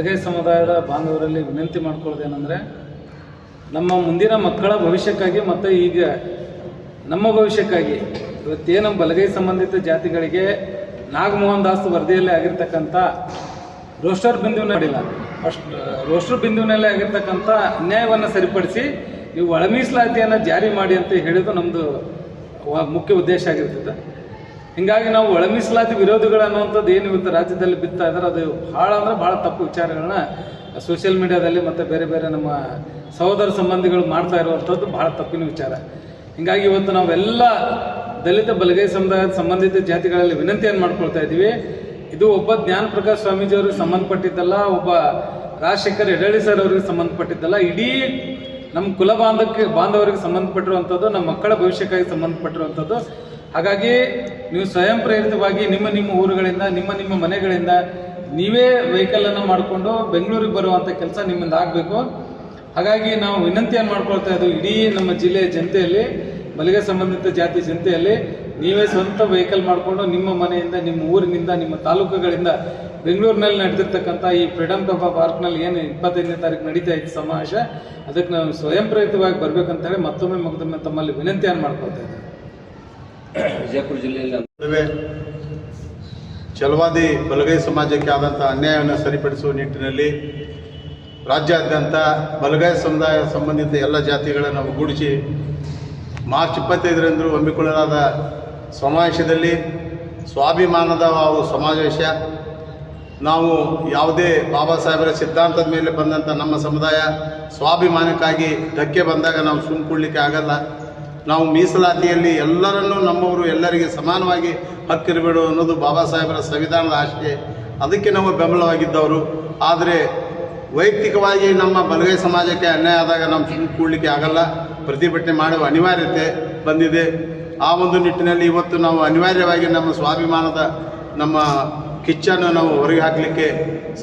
ಬಲಗೈ ಸಮುದಾಯದ ಬಾಂಧವರಲ್ಲಿ ವಿನಂತಿ ಮಾಡ್ಕೊಳ್ಳೋದೇನೆಂದರೆ, ನಮ್ಮ ಮುಂದಿನ ಮಕ್ಕಳ ಭವಿಷ್ಯಕ್ಕಾಗಿ ಮತ್ತು ಈಗ ನಮ್ಮ ಭವಿಷ್ಯಕ್ಕಾಗಿ ಇವತ್ತೇನು ಬಲಗೈ ಸಂಬಂಧಿತ ಜಾತಿಗಳಿಗೆ ನಾಗಮೋಹನ್ ದಾಸ್ ವರದಿಯಲ್ಲಿ ಆಗಿರ್ತಕ್ಕಂಥ ರೋಸ್ಟರ್ ಬಿಂದುವಿನ ಮಾಡಿಲ್ಲ, ರೋಸ್ಟರ್ ಬಿಂದುವಿನಲ್ಲೇ ಆಗಿರ್ತಕ್ಕಂಥ ಅನ್ಯಾಯವನ್ನು ಸರಿಪಡಿಸಿ ನೀವು ಒಳ ಮೀಸಲಾತಿಯನ್ನು ಜಾರಿ ಮಾಡಿ ಅಂತ ಹೇಳಿದ್ದು ನಮ್ಮದು ಮುಖ್ಯ ಉದ್ದೇಶ ಆಗಿರ್ತದೆ. ಹೀಗಾಗಿ ನಾವು ಒಳ ಮೀಸಲಾತಿ ವಿರೋಧಿಗಳು ಅನ್ನುವಂಥದ್ದು ಏನು ಇವತ್ತು ರಾಜ್ಯದಲ್ಲಿ ಬಿತ್ತಾ ಇದ್ದಾರೆ, ಅದು ಭಾಳ ತಪ್ಪು ವಿಚಾರಗಳನ್ನ ಸೋಷಿಯಲ್ ಮೀಡಿಯಾದಲ್ಲಿ ಮತ್ತು ಬೇರೆ ಬೇರೆ ನಮ್ಮ ಸಹೋದರ ಸಂಬಂಧಿಗಳು ಮಾಡ್ತಾ ಇರುವಂಥದ್ದು ಭಾಳ ತಪ್ಪಿನ ವಿಚಾರ. ಹೀಗಾಗಿ ಇವತ್ತು ನಾವೆಲ್ಲ ದಲಿತ ಬಲಗೈ ಸಮುದಾಯದ ಸಂಬಂಧಿತ ಜಾತಿಗಳಲ್ಲಿ ವಿನಂತಿಯನ್ನು ಮಾಡ್ಕೊಳ್ತಾ ಇದ್ದೀವಿ. ಇದು ಒಬ್ಬ ಜ್ಞಾನ ಪ್ರಕಾಶ್ ಸ್ವಾಮೀಜಿಯವ್ರಿಗೆ ಸಂಬಂಧಪಟ್ಟಿದ್ದಲ್ಲ, ಒಬ್ಬ ರಾಜಶೇಖರ್ ಹೆಡಳ್ಳಿ ಸರ್ ಅವ್ರಿಗೆ ಸಂಬಂಧಪಟ್ಟಿದ್ದಲ್ಲ, ಇಡೀ ನಮ್ಮ ಕುಲ ಬಾಂಧವರಿಗೆ ಸಂಬಂಧಪಟ್ಟಿರುವಂಥದ್ದು, ನಮ್ಮ ಮಕ್ಕಳ ಭವಿಷ್ಯಕ್ಕಾಗಿ ಸಂಬಂಧಪಟ್ಟಿರುವಂಥದ್ದು. ಹಾಗಾಗಿ ನೀವು ಸ್ವಯಂ ಪ್ರೇರಿತವಾಗಿ ನಿಮ್ಮ ಊರುಗಳಿಂದ ನಿಮ್ಮ ಮನೆಗಳಿಂದ ನೀವೇ ವೆಹಿಕಲನ್ನು ಮಾಡಿಕೊಂಡು ಬೆಂಗಳೂರಿಗೆ ಬರುವಂಥ ಕೆಲಸ ನಿಮ್ಮಿಂದ ಆಗಬೇಕು. ಹಾಗಾಗಿ ನಾವು ವಿನಂತಿಯನ್ನು ಮಾಡ್ಕೊಳ್ತಾ ಇದ್ದೀವಿ, ಇಡೀ ನಮ್ಮ ಜಿಲ್ಲೆಯ ಜನತೆಯಲ್ಲಿ, ಬಲಗೈ ಸಂಬಂಧಿತ ಜಾತಿ ಜನತೆಯಲ್ಲಿ ನೀವೇ ಸ್ವಂತ ವೆಹಿಕಲ್ ಮಾಡಿಕೊಂಡು ನಿಮ್ಮ ಮನೆಯಿಂದ, ನಿಮ್ಮ ಊರಿನಿಂದ, ನಿಮ್ಮ ತಾಲೂಕುಗಳಿಂದ ಬೆಂಗಳೂರಿನಲ್ಲಿ ನಡೆದಿರ್ತಕ್ಕಂಥ ಈ ಫ್ರೀಡಮ್ ಪಾರ್ಕ್ನಲ್ಲಿ ಏನು 25ನೇ ತಾರೀಕು ನಡೀತಾ ಇತ್ತು ಸಮಾವೇಶ, ಅದಕ್ಕೆ ನಾವು ಸ್ವಯಂ ಪ್ರೇರಿತವಾಗಿ ಬರಬೇಕಂತ ಹೇಳಿ ಮತ್ತೊಮ್ಮೆ ತಮ್ಮಲ್ಲಿ ವಿನಂತಿಯನ್ನು ಮಾಡ್ಕೊಳ್ತಾ ಇದ್ದೀವಿ. ವಿಜಯಪುರ ಜಿಲ್ಲೆಯಲ್ಲಿ ಛಲವಾದಿ ಬಲಗೈ ಸಮಾಜಕ್ಕೆ ಆದಂಥ ಅನ್ಯಾಯವನ್ನು ಸರಿಪಡಿಸುವ ನಿಟ್ಟಿನಲ್ಲಿ ರಾಜ್ಯಾದ್ಯಂತ ಬಲಗೈ ಸಮುದಾಯ ಸಂಬಂಧಿತ ಎಲ್ಲ ಜಾತಿಗಳನ್ನು ಒಗ್ಗೂಡಿಸಿ ಮಾರ್ಚ್ 25ರಂದು ಹಮ್ಮಿಕೊಳ್ಳಲಾದ ಸಮಾವೇಶದಲ್ಲಿ ಸ್ವಾಭಿಮಾನದ ಸಮಾವೇಶ. ನಾವು ಯಾವುದೇ ಬಾಬಾ ಸಾಹೇಬರ ಸಿದ್ಧಾಂತದ ಮೇಲೆ ಬಂದಂಥ ನಮ್ಮ ಸಮುದಾಯ ಸ್ವಾಭಿಮಾನಕ್ಕಾಗಿ ಧಕ್ಕೆ ಬಂದಾಗ ನಾವು ಸುಮ್ಮನೆ ಆಗಲ್ಲ. ನಾವು ಮೀಸಲಾತಿಯಲ್ಲಿ ಎಲ್ಲರನ್ನೂ ನಮ್ಮವರು ಎಲ್ಲರಿಗೆ ಸಮಾನವಾಗಿ ಹಕ್ಕಿರಬೇಡು ಅನ್ನೋದು ಬಾಬಾ ಸಾಹೇಬರ ಸಂವಿಧಾನದ ಆಶೆ. ಅದಕ್ಕೆ ನಾವು ಬೆಂಬಲವಾಗಿದ್ದವರು. ಆದರೆ ವೈಯಕ್ತಿಕವಾಗಿ ನಮ್ಮ ಬಲಗೈ ಸಮಾಜಕ್ಕೆ ಅನ್ಯಾಯ ಆದಾಗ ನಾವು ಸುಮ್ಮನೆ ಆಗಲ್ಲ, ಪ್ರತಿಭಟನೆ ಮಾಡುವ ಅನಿವಾರ್ಯತೆ ಬಂದಿದೆ. ಆ ಒಂದು ನಿಟ್ಟಿನಲ್ಲಿ ಇವತ್ತು ನಾವು ಅನಿವಾರ್ಯವಾಗಿ ನಮ್ಮ ಸ್ವಾಭಿಮಾನದ ನಮ್ಮ ಕಿಚ್ಚನ್ನು ನಾವು ಹೊರಗೆ ಹಾಕಲಿಕ್ಕೆ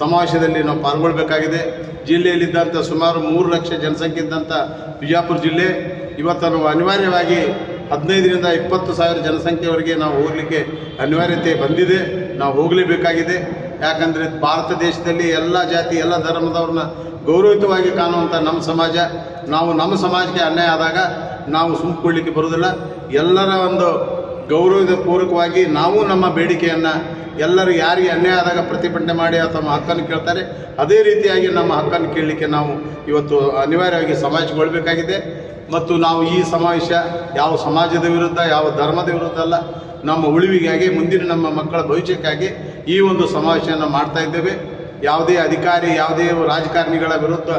ಸಮಾವೇಶದಲ್ಲಿ ನಾವು ಪಾಲ್ಗೊಳ್ಳಬೇಕಾಗಿದೆ. ಜಿಲ್ಲೆಯಲ್ಲಿದ್ದಂಥ ಸುಮಾರು 3 ಲಕ್ಷ ಜನಸಂಖ್ಯೆ ಇದ್ದಂಥ ಬಿಜಾಪುರ ಜಿಲ್ಲೆ ಇವತ್ತು ನಾವು ಅನಿವಾರ್ಯವಾಗಿ 15ರಿಂದ 20,000 ಜನಸಂಖ್ಯೆವರೆಗೆ ನಾವು ಹೋಗಲಿಕ್ಕೆ ಅನಿವಾರ್ಯತೆ ಬಂದಿದೆ. ನಾವು ಹೋಗಲೇಬೇಕಾಗಿದೆ. ಯಾಕಂದರೆ ಭಾರತ ದೇಶದಲ್ಲಿ ಎಲ್ಲ ಜಾತಿ ಎಲ್ಲ ಧರ್ಮದವ್ರನ್ನ ಗೌರವಿತವಾಗಿ ಕಾಣುವಂಥ ನಮ್ಮ ಸಮಾಜ, ನಾವು ನಮ್ಮ ಸಮಾಜಕ್ಕೆ ಅನ್ಯಾಯ ಆದಾಗ ನಾವು ಸುಮ್ಮಕೊಳ್ಳಿಕ್ಕೆ ಬರೋದಿಲ್ಲ. ಎಲ್ಲರ ಒಂದು ಗೌರವದ ಪೂರ್ವಕವಾಗಿ ನಾವು ನಮ್ಮ ಬೇಡಿಕೆಯನ್ನು ಎಲ್ಲರೂ ಯಾರಿಗೆ ಅನ್ಯಾಯ ಆದಾಗ ಪ್ರತಿಭಟನೆ ಮಾಡಿ ತಮ್ಮ ಹಕ್ಕನ್ನು ಕೇಳ್ತಾರೆ, ಅದೇ ರೀತಿಯಾಗಿ ನಮ್ಮ ಹಕ್ಕನ್ನು ಕೇಳಲಿಕ್ಕೆ ನಾವು ಇವತ್ತು ಅನಿವಾರ್ಯವಾಗಿ ಸಮಾಜಗೊಳ್ಳಬೇಕಾಗಿದೆ. ಮತ್ತು ನಾವು ಈ ಸಮಾವೇಶ ಯಾವ ಸಮಾಜದ ವಿರುದ್ಧ, ಯಾವ ಧರ್ಮದ ವಿರುದ್ಧ ಅಲ್ಲ, ನಮ್ಮ ಉಳಿವಿಗಾಗಿ, ಮುಂದಿನ ನಮ್ಮ ಮಕ್ಕಳ ಭವಿಷ್ಯಕ್ಕಾಗಿ ಈ ಒಂದು ಸಮಾವೇಶವನ್ನು ಮಾಡ್ತಾ ಇದ್ದೇವೆ. ಯಾವುದೇ ಅಧಿಕಾರಿ, ಯಾವುದೇ ರಾಜಕಾರಣಿಗಳ ವಿರುದ್ಧ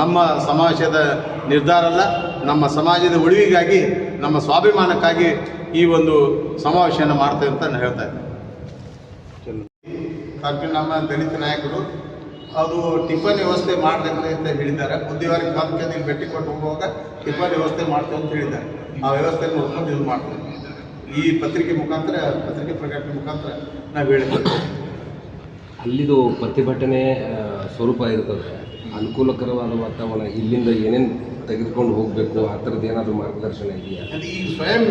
ನಮ್ಮ ಸಮಾವೇಶದ ನಿರ್ಧಾರ ಅಲ್ಲ. ನಮ್ಮ ಸಮಾಜದ ಉಳಿವಿಗಾಗಿ, ನಮ್ಮ ಸ್ವಾಭಿಮಾನಕ್ಕಾಗಿ ಈ ಒಂದು ಸಮಾವೇಶವನ್ನು ಮಾಡ್ತೇವೆ ಅಂತ ನಾನು ಹೇಳ್ತಾ ಇದ್ದೇನೆ. ನಮ್ಮ ದಲಿತ ನಾಯಕರು ಅದು ಟಿಫನ್ ವ್ಯವಸ್ಥೆ ಮಾಡಬೇಕು ಅಂತ ಹೇಳಿದ್ದಾರೆ. ಬುದ್ಧಿವಾರಕ್ಕೆ ಬಂದು ಭೇಟಿ ಕೊಟ್ಟು ಹೋಗುವಾಗ ಟಿಫನ್ ವ್ಯವಸ್ಥೆ ಮಾಡ್ತೇವೆ ಅಂತ ಹೇಳಿದ್ದಾರೆ. ಆ ವ್ಯವಸ್ಥೆಯನ್ನು ನೋಡ್ಕೊಂಡು ಇದು ಮಾಡ್ತೇವೆ. ಈ ಪತ್ರಿಕೆ ಪ್ರಕಟಣೆ ಮುಖಾಂತರ ನಾವು ಹೇಳ್ತೇವೆ. ಅಲ್ಲಿದು ಪ್ರತಿಭಟನೆ ಸ್ವರೂಪ ಇರ್ತದೆ, ಅನುಕೂಲಕರವಾದ ವಾತಾವರಣ, ಇಲ್ಲಿಂದ ಏನೇನು ತೆಗೆದುಕೊಂಡು ಹೋಗಬೇಕು ಆ ಥರದ್ದು ಏನಾದರೂ ಮಾರ್ಗದರ್ಶನ ಇದೆಯಾ? ಈಗ ಸ್ವಯಂ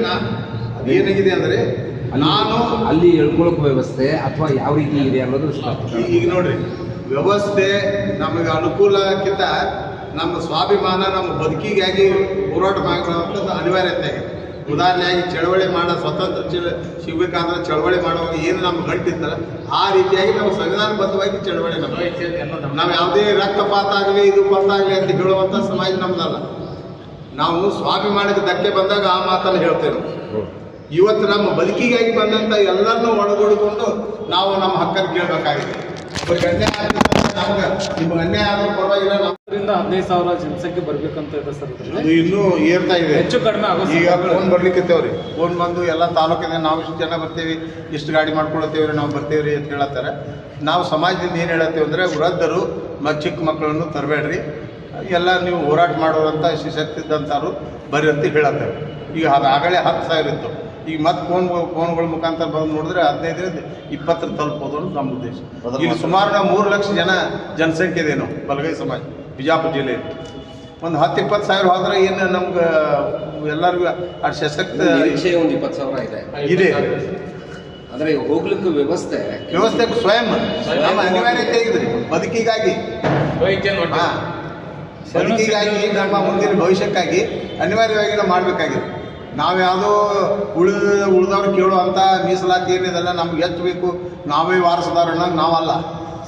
ಅದೇನಾಗಿದೆ ಅಂದರೆ ನಾನು ಅಲ್ಲಿ ಹೇಳ್ಕೊಳ್ಳೋಕೆ ವ್ಯವಸ್ಥೆ ಅಥವಾ ಯಾವ ರೀತಿ ಇದೆ ಅನ್ನೋದು ಈಗ ನೋಡ್ರಿ, ವ್ಯವಸ್ಥೆ ನಮಗೆ ಅನುಕೂಲಕ್ಕಿಂತ ನಮ್ಮ ಸ್ವಾಭಿಮಾನ, ನಮ್ಮ ಬದುಕಿಗಾಗಿ ಹೋರಾಟ ಮಾಡುವಂಥದ್ದು ಅನಿವಾರ್ಯತೆ ಆಗಿದೆ. ಉದಾಹರಣೆಯಾಗಿ ಚಳವಳಿ ಮಾಡೋ ಸ್ವತಂತ್ರ ಸಿಗಬೇಕಾದ್ರೆ ಚಳವಳಿ ಮಾಡುವಾಗ ಏನು ನಮ್ಮ ಗಂಟಿತ್ತಲ್ಲ, ಆ ರೀತಿಯಾಗಿ ನಾವು ಸಂವಿಧಾನಬದ್ಧವಾಗಿ ಚಳವಳಿ ನಾವು ಯಾವುದೇ ರಕ್ತಪಾತ ಆಗಲಿ ಇದು ಪತ್ತಾಗಲಿ ಅಂತ ಹೇಳುವಂಥ ಸಮಾಜ ನಮ್ಮದಲ್ಲ. ನಾವು ಸ್ವಾಭಿಮಾನಕ್ಕೆ ಧಕ್ಕೆ ಬಂದಾಗ ಆ ಮಾತನ್ನು ಹೇಳ್ತೇವೆ. ಇವತ್ತು ನಮ್ಮ ಬದುಕಿಗಾಗಿ ಬಂದಂಥ ಎಲ್ಲರನ್ನೂ ಒಳಗೊಳ್ಕೊಂಡು ನಾವು ನಮ್ಮ ಹಕ್ಕನ್ನು ಕೇಳಬೇಕಾಗಿದೆ. ನಿಮ್ಗೆ ಅನ್ಯಾಯ ಆದರೂ ಪರವಾಗಿಲ್ಲ, 15,000 ಜನಸಂಖ್ಯೆ ಬರ್ಬೇಕಂತ ಇದೆ ಸರ್. ಅದು ಇನ್ನೂ ಏರ್ತಾ ಇದೆ, ಹೆಚ್ಚು ಕಡಿಮೆ ಆಗೋದು. ಈಗ ಫೋನ್ ಬರ್ಲಿಕ್ಕತ್ತೇವ್ರಿ, ಫೋನ್ ಬಂದು ಎಲ್ಲ ತಾಲೂಕಿಂದ ನಾವು ಇಷ್ಟು ಜನ ಬರ್ತೀವಿ, ಇಷ್ಟು ಗಾಡಿ ಮಾಡ್ಕೊಳತ್ತೇವ್ರಿ, ನಾವು ಬರ್ತೀವ್ರಿ ಅಂತ ಹೇಳತ್ತಾರೆ. ನಾವು ಸಮಾಜದಿಂದ ಏನು ಹೇಳತ್ತೇವೆ ಅಂದರೆ, ವೃದ್ಧರು ಚಿಕ್ಕ ಮಕ್ಕಳನ್ನು ತರಬೇಡ್ರಿ, ಎಲ್ಲ ನೀವು ಹೋರಾಟ ಮಾಡೋರಂಥ ಶಕ್ತಿದ್ದಂಥವ್ರು ಬರ್ರಿ ಅಂತ ಹೇಳತ್ತೇವೆ. ಈಗ ಅದು ಆಗಲೇ 10,000 ಇತ್ತು. ಈಗ ಮತ್ತೆ ಫೋನ್ಗಳ ಮುಖಾಂತರ ಬಂದು ನೋಡಿದ್ರೆ 15ರಿಂದ 20 ತಲುಪೋದು ಅಂತ ನಮ್ಮ ಉದ್ದೇಶ. ಇಲ್ಲಿ ಸುಮಾರು ನಾವು 3 ಲಕ್ಷ ಜನಸಂಖ್ಯೆ ಇದೆ ನಾವು ಬಲಗೈ ಸಮಾಜ ಬಿಜಾಪುರ ಜಿಲ್ಲೆಯಲ್ಲಿ. ಒಂದು 10-20 ಸಾವಿರ ಹೋದ್ರೆ ಏನು ನಮ್ಗೆ ಎಲ್ಲರಿಗೂ ಅಷ್ಟು ಸಶಕ್ತ ಒಂದು 20,000 ಇದೆ. ಆದರೆ ಹೋಗ್ಲಿಕ್ಕೆ ವ್ಯವಸ್ಥೆ ಸ್ವಯಂ ನಮ್ಮ ಅನಿವಾರ್ಯತೆ ಇದೆ ಬದುಕಿಗಾಗಿ ಬದುಕಿಗಾಗಿ ನಮ್ಮ ಮುಂದಿನ ಭವಿಷ್ಯಕ್ಕಾಗಿ ಅನಿವಾರ್ಯವಾಗಿ ನಾವು ಮಾಡಬೇಕಾಗಿದೆ. ನಾವು ಯಾವುದೋ ಉಳಿದವ್ರು ಕೇಳುವಂಥ ಮೀಸಲಾತಿ ಏನಿದೆಲ್ಲ ನಮ್ಗೆ ಹೆಚ್ಚು ಬೇಕು ನಾವೇ ವಾರಸದಾರನ್ನ ನಾವಲ್ಲ.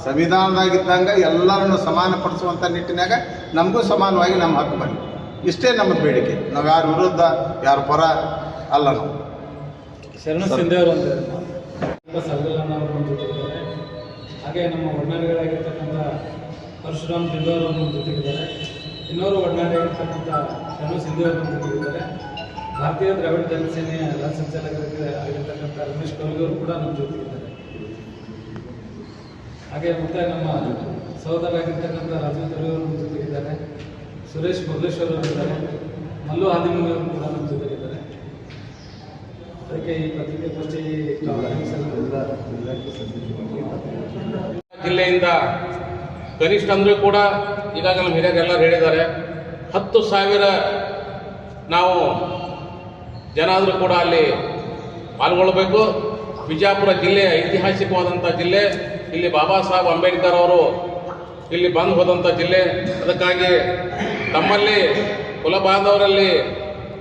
ಸಂವಿಧಾನದಾಗಿದ್ದಂಗೆ ಎಲ್ಲರನ್ನು ಸಮಾನಪಡಿಸುವಂಥ ನಿಟ್ಟಿನಾಗ ನಮಗೂ ಸಮಾನವಾಗಿ ನಮ್ಮ ಹಕ್ಕು ಬರಲಿ. ಇಷ್ಟೇ ನಮ್ಮ ಬೇಡಿಕೆ. ನಾವು ಯಾರ ವಿರುದ್ಧ ಯಾರ ಪರ ಅಲ್ಲ. ನಾವು ಶರಣ ಸಿಂಧೆ ಅವರು ಸರ್ಗಲಣ್ಣ ಅವರು ನಮ್ಮ ಜೊತೆಗಿದ್ದಾರೆ. ಹಾಗೆ ನಮ್ಮ ಒಡನಾಡಿಗಳಾಗಿರ್ತಕ್ಕಂಥ ಪರಶುರಾಮ್ ದಿಂಡೋರ್ ಅವರು ನಮ್ಮ ಜೊತೆಗಿದ್ದಾರೆ. ಇನ್ನೋರು ಒಡನಾಡಿಯಾಗಿರ್ತಕ್ಕಂಥ ಶರಣ ಸಿಂಧೆ ಅವರು ನಮ್ಮ ಜೊತೆಗಿದ್ದಾರೆ. ಭಾರತೀಯ ದ್ರಾವಿಡ ಜನಸೇನೆಯ ರಾಜ್ಯ ಸಂಚಾಲಕರಾಗಿರ್ತಕ್ಕಂಥ ರಮೇಶ್ ಕೌಲ್ಗಿ ಅವರು ಕೂಡ ನಮ್ಮ ಜೊತೆಗಿದ್ದಾರೆ. ಹಾಗೆ ಮತ್ತೆ ನಮ್ಮ ಸಹೋದರಾಗಿರ್ತಕ್ಕಂಥ ರಾಜೀವ್ ತರು ಅವರು ನಮ್ಮ ಜೊತೆಗಿದ್ದಾರೆ. ಸುರೇಶ್ ಮೊಗಲೇಶ್ವರ್ ಅವರು ಇದ್ದಾರೆ. ಮಲ್ಲು ಆದಿಮುನಿ ಅವರು ಕೂಡ ನಮ್ಮ ಜೊತೆಗಿದ್ದಾರೆ. ಅದಕ್ಕೆ ಈ ಪತ್ರಿಕಾಗೋಷ್ಠಿ ಜಿಲ್ಲೆಯಿಂದ ಕನಿಷ್ಠ ಅಂದರೂ ಕೂಡ ಈಗಾಗ ನಮ್ಮ ಹಿರಿಯರೆಲ್ಲರೂ ಹೇಳಿದ್ದಾರೆ 10,000 ನಾವು ಜನ ಆದರೂ ಕೂಡ ಅಲ್ಲಿ ಪಾಲ್ಗೊಳ್ಳಬೇಕು. ಬಿಜಾಪುರ ಜಿಲ್ಲೆ ಐತಿಹಾಸಿಕವಾದಂಥ ಜಿಲ್ಲೆ. ಇಲ್ಲಿ ಬಾಬಾ ಸಾಹೇಬ್ ಅಂಬೇಡ್ಕರ್ ಅವರು ಇಲ್ಲಿ ಬಂದು ಹೋದಂಥ ಜಿಲ್ಲೆ. ಅದಕ್ಕಾಗಿ ತಮ್ಮಲ್ಲಿ ಕುಲ ಬಾಂಧವರಲ್ಲಿ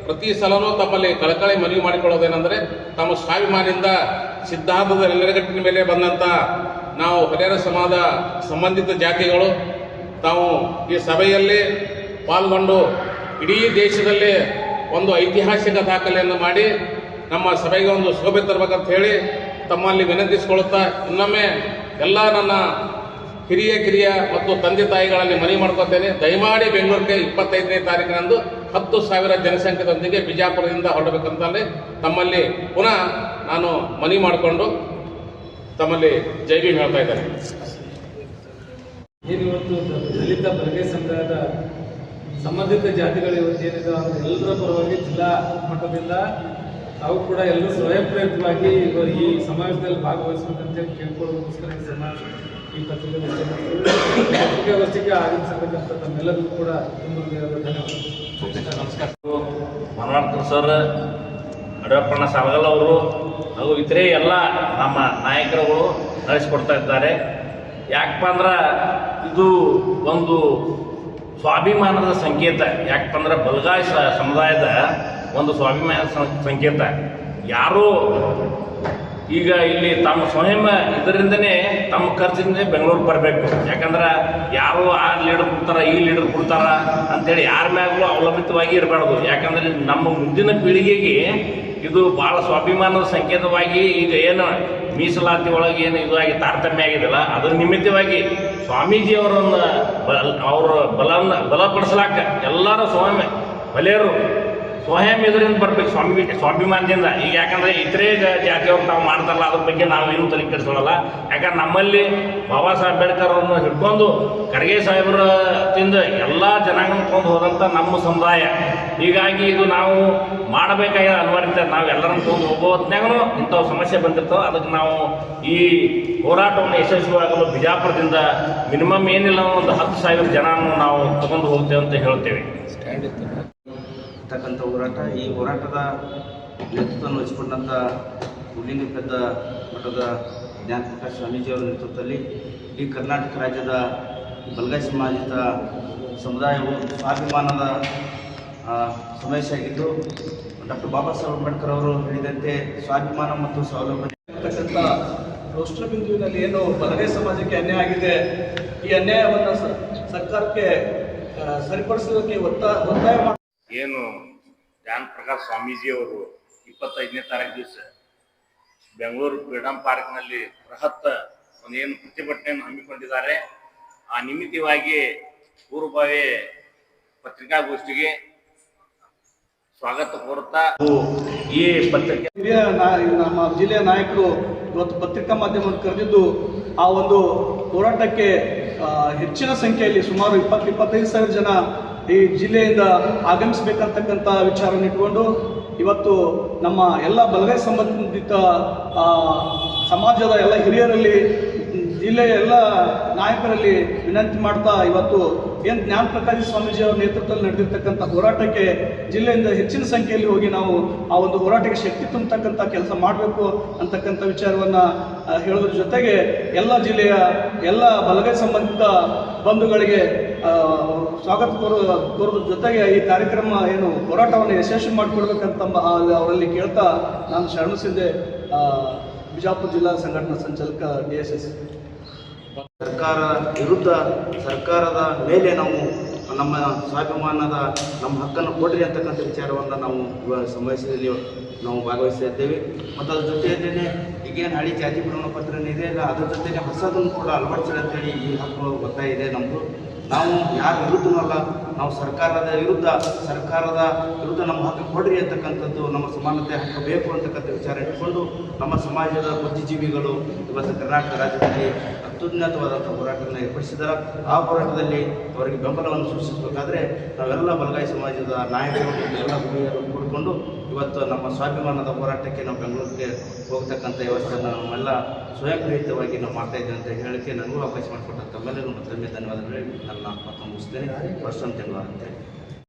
ಪ್ರತಿ ಸಲನೂ ತಮ್ಮಲ್ಲಿ ಕಳಕಳಿ ಮನವಿ ಮಾಡಿಕೊಳ್ಳೋದೇನೆಂದರೆ ತಮ್ಮ ಸ್ವಾಭಿಮಾನದಿಂದ ಸಿದ್ಧಾಂತದ ನೆಲೆಗಟ್ಟಿನ ಮೇಲೆ ಬಂದಂಥ ನಾವು ಹಿರಿಯರ ಸಮಾಜ ಸಂಬಂಧಿತ ಜಾತಿಗಳು ತಾವು ಈ ಸಭೆಯಲ್ಲಿ ಪಾಲ್ಗೊಂಡು ಇಡೀ ದೇಶದಲ್ಲಿ ಒಂದು ಐತಿಹಾಸಿಕ ದಾಖಲೆಯನ್ನು ಮಾಡಿ ನಮ್ಮ ಸಭೆಗೆ ಒಂದು ಶೋಭೆ ತರಬೇಕಂತ ಹೇಳಿ ತಮ್ಮಲ್ಲಿ ವಿನಂತಿಸಿಕೊಳ್ಳುತ್ತಾ ಇನ್ನೊಮ್ಮೆ ಎಲ್ಲ ನನ್ನ ಕಿರಿಯ ಮತ್ತು ತಂದೆ ತಾಯಿಗಳಲ್ಲಿ ಮನವಿ ಮಾಡ್ಕೊತೇನೆ. ದಯಮಾಡಿ ಬೆಂಗಳೂರಿಗೆ 25ನೇ ತಾರೀಕಿನಂದು 10,000 ಜನಸಂಖ್ಯೆದೊಂದಿಗೆ ಬಿಜಾಪುರದಿಂದ ಹೊರಡಬೇಕಂತಲ್ಲಿ ತಮ್ಮಲ್ಲಿ ಪುನಃ ನಾನು ಮನವಿ ಮಾಡಿಕೊಂಡು ತಮ್ಮಲ್ಲಿ ಜೈ ಭೀಮ್ ಹೇಳ್ತಾ ಇದ್ದೇನೆ. ಏನಿವತ್ತು ದಲಿತ ಬಲಗೈ ಸಮುದಾಯದ ಸಂಬಂಧಿತ ಜಾತಿಗಳು ಇವತ್ತೇನಿದೆ ಎಲ್ಲರ ಪರವಾಗಿ ಜಿಲ್ಲಾ ಮಟ್ಟದಿಂದ ತಾವು ಕೂಡ ಎಲ್ಲರೂ ಸ್ವಯಂ ಪ್ರೇರಿತವಾಗಿ ಈ ಸಮಾವೇಶದಲ್ಲಿ ಭಾಗವಹಿಸಬೇಕಂತೇಳಿ ಕೇಳ್ಕೊಳ್ಳೋದಕ್ಕೋಸ್ಕರ ಈ ಪತ್ರಿಕಾಗೋಷ್ಠಿಗೆ ಆಗಮಿಸಬೇಕಂತ ತಮ್ಮೆಲ್ಲರಿಗೂ ಕೂಡ ತುಂಬ ಧನ್ಯವಾದ. ನಮಸ್ಕಾರ. ಮನೋಹರ್ ಸರ್, ಅಡವಪ್ಪಣ್ಣ ಸಾಲಗಲ್ ಅವರು ಹಾಗೂ ಇತರೆ ಎಲ್ಲ ನಮ್ಮ ನಾಯಕರುಗಳು ನಡೆಸಿಕೊಡ್ತಾ ಇದ್ದಾರೆ. ಯಾಕಪ್ಪ ಅಂದ್ರೆ ಇದು ಒಂದು ಸ್ವಾಭಿಮಾನದ ಸಂಕೇತ. ಯಾಕಪ್ಪ ಅಂದ್ರೆ ಬಲಗಾಯಿ ಸಮುದಾಯದ ಒಂದು ಸ್ವಾಭಿಮಾನ ಸಂಕೇತ. ಯಾರು ಈಗ ಇಲ್ಲಿ ತಮ್ಮ ಸ್ವಯಂ ಇದರಿಂದನೇ ತಮ್ಮ ಖರ್ಚಿಂದನೇ ಬೆಂಗಳೂರಿಗೆ ಬರಬೇಕು. ಯಾಕಂದ್ರೆ ಯಾರು ಆ ಲೀಡರ್ ಕೊಡ್ತಾರ ಈ ಲೀಡರ್ ಕೊಡ್ತಾರ ಅಂತೇಳಿ ಯಾರ ಮ್ಯಾಗೂ ಅವಲಂಬಿತವಾಗಿ ಇರಬಾರ್ದು. ಯಾಕಂದ್ರೆ ನಮ್ಮ ಮುಂದಿನ ಪೀಳಿಗೆಗೆ ಇದು ಭಾಳ ಸ್ವಾಭಿಮಾನದ ಸಂಕೇತವಾಗಿ ಈಗ ಏನು ಮೀಸಲಾತಿ ಒಳಗೆ ಏನು ಇದಾಗಿ ತಾರತಮ್ಯ ಆಗಿದೆಯಲ್ಲ ಅದರ ನಿಮಿತ್ತವಾಗಿ ಸ್ವಾಮೀಜಿಯವರನ್ನು ಅವರು ಬಲಪಡಿಸಲಾಕ ಎಲ್ಲರೂ ಬಲೆಯರು ಸ್ವಯಂ ಇದರಿಂದ ಬರ್ಬೇಕು ಸ್ವಾಭಿಮಾನದಿಂದ. ಈಗ ಯಾಕಂದರೆ ಇತರೆ ಜಾತಿಯವ್ರು ತಾವು ಮಾಡ್ತಾರಲ್ಲ ಅದ್ರ ಬಗ್ಗೆ ನಾವು ಏನು ತಲೆ ಕೆಡಿಸ್ಕೊಳ್ಳಲ್ಲ. ಯಾಕಂದ್ರೆ ನಮ್ಮಲ್ಲಿ ಬಾಬಾ ಸಾಹೇಬ್ ಅಂಬೇಡ್ಕರ್ ಅವ್ರನ್ನ ಹಿಡ್ಕೊಂಡು ಖರ್ಗೆ ಸಾಹೇಬ್ರದಿಂದ ಎಲ್ಲ ಜನಾಂಗನ ತೊಗೊಂಡು ಹೋದಂಥ ನಮ್ಮ ಸಮುದಾಯ. ಹೀಗಾಗಿ ಇದು ನಾವು ಮಾಡಬೇಕಾದ ಅನಿವಾರ್ಯತೆ. ನಾವು ಎಲ್ಲರನ್ನು ತೊಗೊಂಡು ಹೋಗೋ ಹೊತ್ನಾಗೂ ಇಂಥವು ಸಮಸ್ಯೆ ಬಂದಿರ್ತಾವೆ. ಅದಕ್ಕೆ ನಾವು ಈ ಹೋರಾಟವನ್ನು ಯಶಸ್ವಿಯಾಗಲು ಬಿಜಾಪುರದಿಂದ ಮಿನಿಮಮ್ ಏನಿಲ್ಲ ಒಂದು 10,000 ಜನವನ್ನು ನಾವು ತಗೊಂಡು ಹೋಗ್ತೇವೆ ಅಂತ ಹೇಳ್ತೇವೆ. ಇರ್ತಕ್ಕಂಥ ಹೋರಾಟ. ಈ ಹೋರಾಟದ ನೇತೃತ್ವವನ್ನು ವಹಿಸಿಕೊಂಡಂಥ ಹುಲಿಂಗ ಪೆದ್ದ ಮಠದ ಜ್ಞಾನ ಪ್ರಕಾಶ್ ಸ್ವಾಮೀಜಿಯವರ ನೇತೃತ್ವದಲ್ಲಿ ಇಡೀ ಕರ್ನಾಟಕ ರಾಜ್ಯದ ಬಲಗೈ ಸಮಾಜಿತ ಸಮುದಾಯವು ಸ್ವಾಭಿಮಾನದ ಸಮಸ್ಯೆ ಆಗಿದ್ದು ಡಾಕ್ಟರ್ ಬಾಬಾ ಸಾಹೇಬ್ ಅಂಬೇಡ್ಕರ್ ಅವರು ಹೇಳಿದಂತೆ ಸ್ವಾಭಿಮಾನ ಮತ್ತು ಸೌಲಭ್ಯ ಇರ್ತಕ್ಕಂಥ ರಾಷ್ಟ್ರ ಬಿಂದುವಿನಲ್ಲಿ ಏನು ಬಲಗೈ ಸಮಾಜಕ್ಕೆ ಅನ್ಯಾಯ ಆಗಿದೆ, ಈ ಅನ್ಯಾಯವನ್ನು ಸರ್ಕಾರಕ್ಕೆ ಸರಿಪಡಿಸೋದಕ್ಕೆ ಒತ್ತಾಯ ಮಾಡಿ ಏನು ಜ್ಞಾನ ಪ್ರಕಾಶ್ ಸ್ವಾಮೀಜಿಯವರು 25ನೇ ತಾರೀಕು ದಿವಸ ಬೆಂಗಳೂರು ಫ್ರೀಡಂ ಪಾರ್ಕ್ನಲ್ಲಿ ಬೃಹತ್ ಒಂದೇನು ಪ್ರತಿಭಟನೆಯನ್ನು ಹಮ್ಮಿಕೊಂಡಿದ್ದಾರೆ. ಆ ನಿಮಿತ್ತವಾಗಿ ಪೂರ್ವಭಾವಿ ಪತ್ರಿಕಾಗೋಷ್ಠಿಗೆ ಸ್ವಾಗತ ಕೋರುತ್ತಾ ಈ ಪತ್ರಿಕೆ ಹಿರಿಯ ನಮ್ಮ ಜಿಲ್ಲೆಯ ನಾಯಕರು ಇವತ್ತು ಪತ್ರಿಕಾ ಮಾಧ್ಯಮವನ್ನು ಕರೆದಿದ್ದು ಆ ಒಂದು ಹೋರಾಟಕ್ಕೆ ಹೆಚ್ಚಿನ ಸಂಖ್ಯೆಯಲ್ಲಿ ಸುಮಾರು 20-25 ಸಾವಿರ ಜನ ಈ ಜಿಲ್ಲೆಯಿಂದ ಆಗಮಿಸಬೇಕಂತಕ್ಕಂಥ ವಿಚಾರವನ್ನು ಇಟ್ಕೊಂಡು ಇವತ್ತು ನಮ್ಮ ಎಲ್ಲ ಬಲಗೈ ಸಂಬಂಧಿತ ಸಮಾಜದ ಎಲ್ಲ ಹಿರಿಯರಲ್ಲಿ ಜಿಲ್ಲೆಯ ಎಲ್ಲ ನಾಯಕರಲ್ಲಿ ವಿನಂತಿ ಮಾಡ್ತಾ ಇವತ್ತು ಏನು ಜ್ಞಾನ ಪ್ರಕಾಶ್ ಸ್ವಾಮೀಜಿ ಅವರ ನೇತೃತ್ವದಲ್ಲಿ ನಡೆದಿರ್ತಕ್ಕಂಥ ಹೋರಾಟಕ್ಕೆ ಜಿಲ್ಲೆಯಿಂದ ಹೆಚ್ಚಿನ ಸಂಖ್ಯೆಯಲ್ಲಿ ಹೋಗಿ ನಾವು ಆ ಒಂದು ಹೋರಾಟಕ್ಕೆ ಶಕ್ತಿ ತುಂಬತಕ್ಕಂಥ ಕೆಲಸ ಮಾಡಬೇಕು ಅಂತಕ್ಕಂಥ ವಿಚಾರವನ್ನು ಹೇಳೋದ್ರ ಜೊತೆಗೆ ಎಲ್ಲ ಜಿಲ್ಲೆಯ ಎಲ್ಲ ಬಲಗೈ ಸಂಬಂಧಿತ ಬಂಧುಗಳಿಗೆ ಸ್ವಾಗತ ಕೋರೋದ್ರ ಜೊತೆಗೆ ಈ ಕಾರ್ಯಕ್ರಮ ಏನು ಹೋರಾಟವನ್ನು ಯಶಸ್ವಿ ಮಾಡಿಕೊಡ್ಬೇಕಂತ ಅವರಲ್ಲಿ ಕೇಳ್ತಾ ನಾನು ಶರಣಸಿದ್ದೆ, ಬಿಜಾಪುರ ಜಿಲ್ಲಾ ಸಂಘಟನಾ ಸಂಚಾಲಕ DSS. ಸರ್ಕಾರ ವಿರುದ್ಧ ಸರ್ಕಾರದ ಮೇಲೆ ನಾವು ನಮ್ಮ ಸ್ವಾಭಿಮಾನದ ನಮ್ಮ ಹಕ್ಕನ್ನು ಕೊಡ್ರಿ ಅಂತಕ್ಕಂಥ ವಿಚಾರವನ್ನು ನಾವು ಸಮಾವೇಶದಲ್ಲಿ ನಾವು ಭಾಗವಹಿಸ್ತಾ ಇದ್ದೇವೆ. ಮತ್ತು ಅದ್ರ ಜೊತೆಯಲ್ಲೇ ಈಗೇನು ಹಳಿ ಜಾತಿ ಪ್ರಮಾಣ ಪತ್ರ ಇದೆ ಅಲ್ಲ, ಅದ್ರ ಜೊತೆಗೆ ಹೊಸದನ್ನು ಕೂಡ ಅಳವಡಿಸಿ ಅಂತೇಳಿ ಈ ಹಕ್ಕು ಒತ್ತಾಯ ಇದೆ ನಮ್ಮದು. ನಾವು ಯಾರ ವಿರುದ್ಧನಲ್ಲ, ನಾವು ಸರ್ಕಾರದ ವಿರುದ್ಧ ನಮ್ಮ ಹಕ್ಕು ಕೊಡ್ರಿ ಅಂತಕ್ಕಂಥದ್ದು, ನಮ್ಮ ಸಮಾನತೆ ಹಕ್ಕು ಬೇಕು ಅಂತಕ್ಕಂಥ ವಿಚಾರ ಇಟ್ಕೊಂಡು ನಮ್ಮ ಸಮಾಜದ ಬುದ್ಧಿಜೀವಿಗಳು ಇವತ್ತು ಕರ್ನಾಟಕ ರಾಜ್ಯದಲ್ಲಿ ಅತ್ಯುನ್ನತವಾದಂಥ ಹೋರಾಟವನ್ನು ಏರ್ಪಡಿಸಿದ್ದಾರೆ. ಆ ಹೋರಾಟದಲ್ಲಿ ಅವರಿಗೆ ಬೆಂಬಲವನ್ನು ಸೂಚಿಸಬೇಕಾದ್ರೆ ನಾವೆಲ್ಲ ಬಲಗಾಯಿ ಸಮಾಜದ ನಾಯಕರು ಮತ್ತು ಎಲ್ಲ ಹುಡುಗಿಯರು ಕೂಡಿಕೊಂಡು ಇವತ್ತು ನಮ್ಮ ಸ್ವಾಭಿಮಾನದ ಹೋರಾಟಕ್ಕೆ ನಾವು ಬೆಂಗಳೂರಿಗೆ ಹೋಗ್ತಕ್ಕಂಥ ವ್ಯವಸ್ಥೆಯನ್ನು ನಮ್ಮೆಲ್ಲ ಸ್ವಯಂ ಪ್ರೇರಿತವಾಗಿ ನಾವು ಮಾಡ್ತಾ ಇದ್ದೇವೆ ಅಂತ ಹೇಳಕ್ಕೆ ನನಗೂ ಅವಕಾಶ ಮಾಡಿಕೊಟ್ಟಂಥ ತಮ್ಮೆಲ್ಲರೂ ಮತ್ತೊಮ್ಮೆ ಧನ್ಯವಾದಗಳು. ನನ್ನ ಮಾತನ್ನು ಮುಗಿಸ್ತೇನೆ. ವರ್ಷ ಅಂತ ಹೇಳಿ.